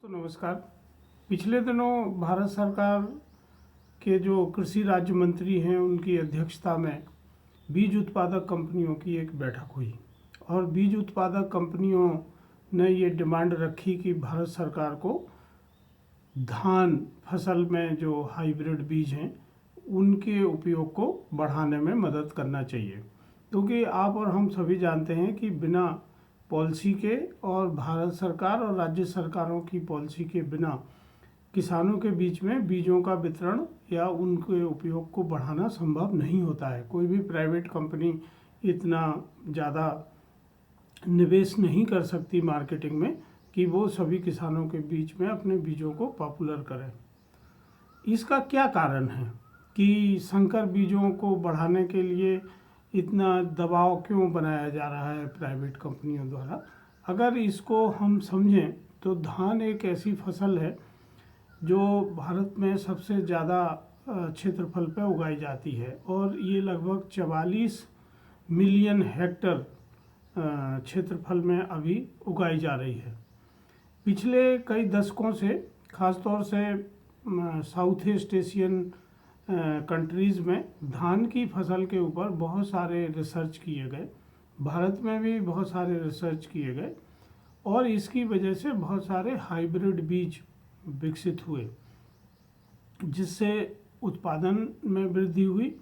तो नमस्कार। पिछले दिनों भारत सरकार के जो कृषि राज्य मंत्री हैं उनकी अध्यक्षता में बीज उत्पादक कंपनियों की एक बैठक हुई और बीज उत्पादक कंपनियों ने ये डिमांड रखी कि भारत सरकार को धान फसल में जो हाइब्रिड बीज हैं उनके उपयोग को बढ़ाने में मदद करना चाहिए, क्योंकि आप और हम सभी जानते हैं कि बिना पॉलिसी के और भारत सरकार और राज्य सरकारों की पॉलिसी के बिना किसानों के बीच में बीजों का वितरण या उनके उपयोग को बढ़ाना संभव नहीं होता है। कोई भी प्राइवेट कंपनी इतना ज़्यादा निवेश नहीं कर सकती मार्केटिंग में कि वो सभी किसानों के बीच में अपने बीजों को पॉपुलर करें। इसका क्या कारण है कि संकर बीजों को बढ़ाने के लिए इतना दबाव क्यों बनाया जा रहा है प्राइवेट कंपनियों द्वारा? अगर इसको हम समझें तो धान एक ऐसी फसल है जो भारत में सबसे ज़्यादा क्षेत्रफल पर उगाई जाती है और ये लगभग 44 मिलियन हेक्टर क्षेत्रफल में अभी उगाई जा रही है। पिछले कई दशकों से ख़ासतौर से साउथ ईस्ट एशियन कंट्रीज़ में धान की फसल के ऊपर बहुत सारे रिसर्च किए गए, भारत में भी बहुत सारे रिसर्च किए गए और इसकी वजह से बहुत सारे हाइब्रिड बीज विकसित हुए, जिससे उत्पादन में वृद्धि हुई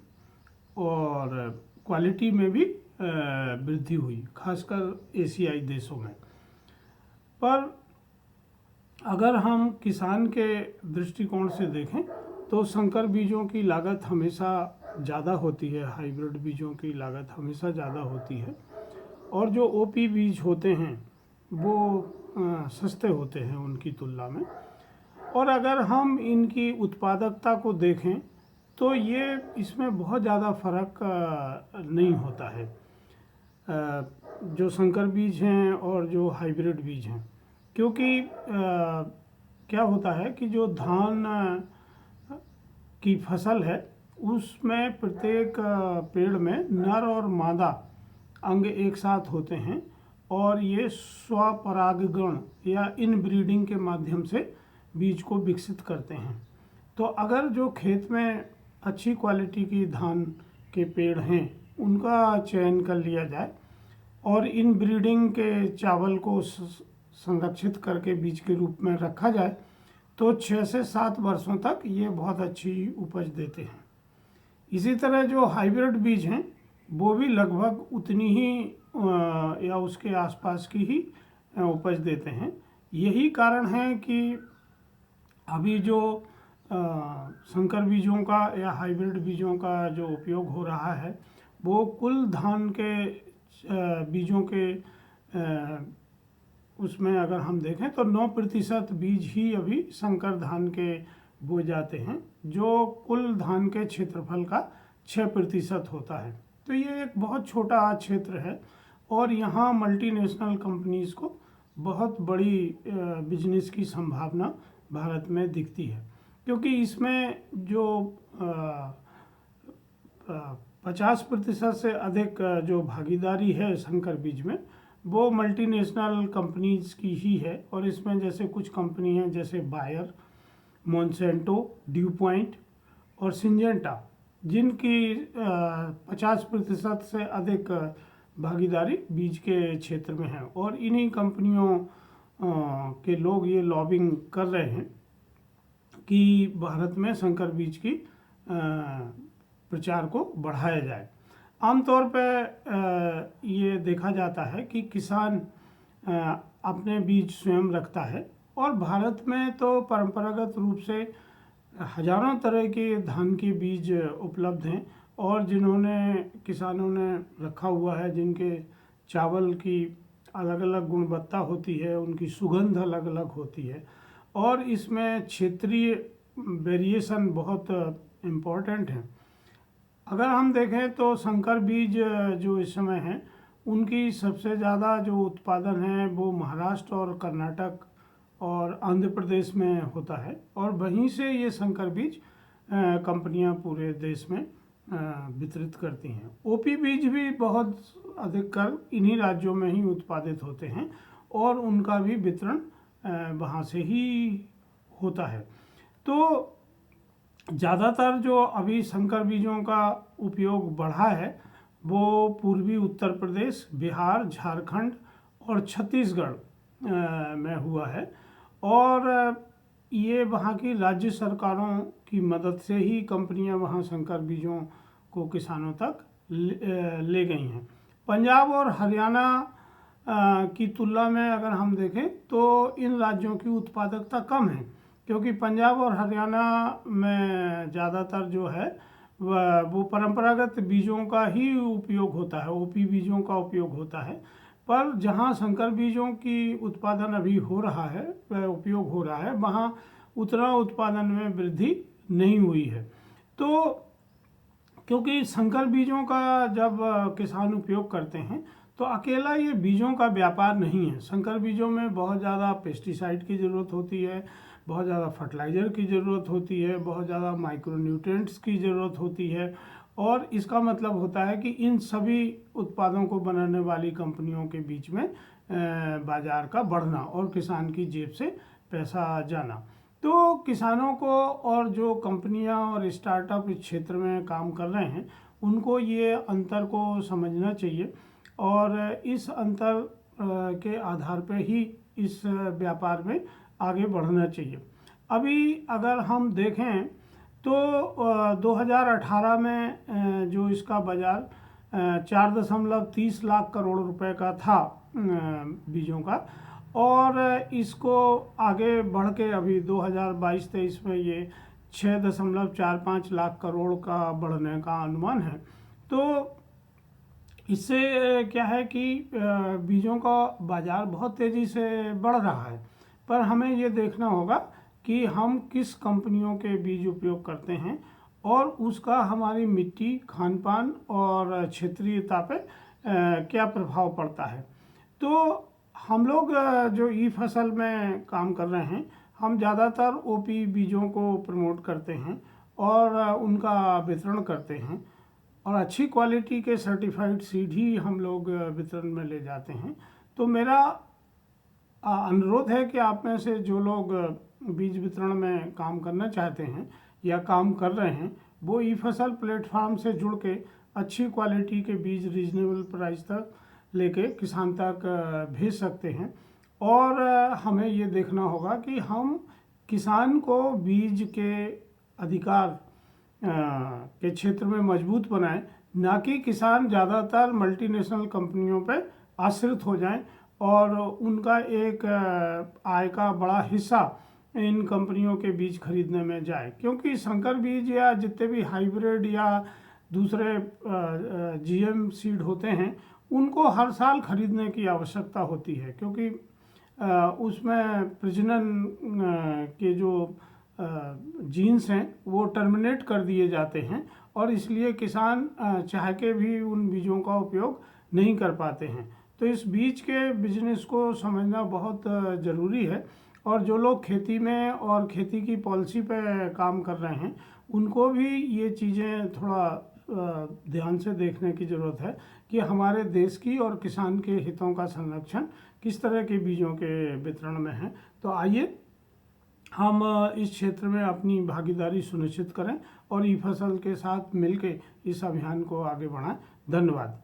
और क्वालिटी में भी वृद्धि हुई, खासकर एशियाई देशों में। पर अगर हम किसान के दृष्टिकोण से देखें तो संकर बीजों की लागत हमेशा ज़्यादा होती है, हाइब्रिड बीजों की लागत हमेशा ज़्यादा होती है और जो ओपी बीज होते हैं वो सस्ते होते हैं उनकी तुलना में। और अगर हम इनकी उत्पादकता को देखें तो ये इसमें बहुत ज़्यादा फर्क नहीं होता है, जो संकर बीज हैं और जो हाइब्रिड बीज हैं, क्योंकि क्या होता है कि जो धान की फसल है उसमें प्रत्येक पेड़ में नर और मादा अंग एक साथ होते हैं और ये स्वपरागण या इनब्रीडिंग के माध्यम से बीज को विकसित करते हैं। तो अगर जो खेत में अच्छी क्वालिटी की धान के पेड़ हैं उनका चयन कर लिया जाए और इनब्रीडिंग के चावल को संरक्षित करके बीज के रूप में रखा जाए तो 6 से 7 वर्षों तक ये बहुत अच्छी उपज देते हैं। इसी तरह जो हाइब्रिड बीज हैं वो भी लगभग उतनी ही या उसके आसपास की ही उपज देते हैं। यही कारण है कि अभी जो संकर बीजों का या हाइब्रिड बीजों का जो उपयोग हो रहा है वो कुल धान के बीजों के उसमें अगर हम देखें तो 9% बीज ही अभी संकर धान के बोए जाते हैं, जो कुल धान के क्षेत्रफल का 6% होता है। तो ये एक बहुत छोटा क्षेत्र है और यहाँ मल्टीनेशनल कंपनीज़ को बहुत बड़ी बिजनेस की संभावना भारत में दिखती है, क्योंकि इसमें जो 50% से अधिक जो भागीदारी है संकर बीज में वो मल्टीनेशनल कंपनीज़ की ही है। और इसमें जैसे कुछ कंपनी हैं जैसे बायर, मोनसेंटो, ड्यू पॉइंट और सिंजेंटा, जिनकी 50% से अधिक भागीदारी बीज के क्षेत्र में है और इन्हीं कंपनियों के लोग ये लॉबिंग कर रहे हैं कि भारत में संकर बीज की प्रचार को बढ़ाया जाए। आमतौर पर ये देखा जाता है कि किसान अपने बीज स्वयं रखता है और भारत में तो परंपरागत रूप से हजारों तरह के धान के बीज उपलब्ध हैं और जिन्होंने किसानों ने रखा हुआ है, जिनके चावल की अलग अलग गुणवत्ता होती है, उनकी सुगंध अलग अलग होती है और इसमें क्षेत्रीय वेरिएशन बहुत इम्पोर्टेंट है। अगर हम देखें तो संकर बीज जो इस समय हैं उनकी सबसे ज़्यादा जो उत्पादन है वो महाराष्ट्र और कर्नाटक और आंध्र प्रदेश में होता है और वहीं से ये संकर बीज कंपनियां पूरे देश में वितरित करती हैं। ओपी बीज भी बहुत अधिकतर इन्हीं राज्यों में ही उत्पादित होते हैं और उनका भी वितरण वहाँ से ही होता है। तो ज़्यादातर जो अभी संकर बीजों का उपयोग बढ़ा है वो पूर्वी उत्तर प्रदेश, बिहार, झारखंड और छत्तीसगढ़ में हुआ है। और ये वहाँ की राज्य सरकारों की मदद से ही कंपनियां वहाँ संकर बीजों को किसानों तक ले गई हैं। पंजाब और हरियाणा की तुलना में अगर हम देखें तो इन राज्यों की उत्पादकता कम है, क्योंकि पंजाब और हरियाणा में ज़्यादातर जो है वो परंपरागत बीजों का ही उपयोग होता है, ओपी बीजों का उपयोग होता है। पर जहाँ संकर बीजों की उत्पादन अभी हो रहा है, उपयोग हो रहा है, वहाँ उतना उत्पादन में वृद्धि नहीं हुई है। तो क्योंकि संकर बीजों का जब किसान उपयोग करते हैं तो अकेला ये बीजों का व्यापार नहीं है। संकर बीजों में बहुत ज़्यादा पेस्टिसाइड की ज़रूरत होती है, बहुत ज़्यादा फर्टिलाइज़र की ज़रूरत होती है, बहुत ज़्यादा माइक्रोन्यूट्रिएंट्स की ज़रूरत होती है। और इसका मतलब होता है कि इन सभी उत्पादों को बनाने वाली कंपनियों के बीच में बाजार का बढ़ना और किसान की जेब से पैसा जाना। तो किसानों को और जो कंपनियां और स्टार्टअप इस क्षेत्र में काम कर रहे हैं उनको ये अंतर को समझना चाहिए और इस अंतर के आधार पर ही इस व्यापार में आगे बढ़ना चाहिए। अभी अगर हम देखें तो 2018 में जो इसका बाजार 4.30 लाख करोड़ रुपए का था बीजों का, और इसको आगे बढ़ के अभी 2022-23 में ये 6.45 लाख करोड़ का बढ़ने का अनुमान है। तो इससे क्या है कि बीजों का बाजार बहुत तेज़ी से बढ़ रहा है, पर हमें ये देखना होगा कि हम किस कंपनियों के बीज उपयोग करते हैं और उसका हमारी मिट्टी, खान पान और क्षेत्रीयता पे क्या प्रभाव पड़ता है। तो हम लोग जो ई फसल में काम कर रहे हैं, हम ज़्यादातर ओपी बीजों को प्रमोट करते हैं और उनका वितरण करते हैं और अच्छी क्वालिटी के सर्टिफाइड सीड ही हम लोग वितरण में ले जाते हैं। तो मेरा अनुरोध है कि आप में से जो लोग बीज वितरण में काम करना चाहते हैं या काम कर रहे हैं वो ई फसल प्लेटफॉर्म से जुड़ के अच्छी क्वालिटी के बीज रीजनेबल प्राइस तक लेके किसान तक भेज सकते हैं। और हमें ये देखना होगा कि हम किसान को बीज के अधिकार के क्षेत्र में मजबूत बनाएं, ना कि किसान ज़्यादातर मल्टीनेशनल कंपनियों पर आश्रित हो जाएं और उनका एक आय का बड़ा हिस्सा इन कंपनियों के बीज खरीदने में जाए। क्योंकि संकर बीज या जितने भी हाइब्रिड या दूसरे जीएम सीड होते हैं उनको हर साल खरीदने की आवश्यकता होती है, क्योंकि उसमें प्रजनन के जो जीन्स हैं वो टर्मिनेट कर दिए जाते हैं और इसलिए किसान चाह के भी उन बीजों का उपयोग नहीं कर पाते हैं। तो इस बीज के बिजनेस को समझना बहुत ज़रूरी है और जो लोग खेती में और खेती की पॉलिसी पे काम कर रहे हैं उनको भी ये चीज़ें थोड़ा ध्यान से देखने की ज़रूरत है कि हमारे देश की और किसान के हितों का संरक्षण किस तरह के बीजों के वितरण में है। तो आइए हम इस क्षेत्र में अपनी भागीदारी सुनिश्चित करें और ई फसल के साथ मिलकर इस अभियान को आगे बढ़ाएं। धन्यवाद।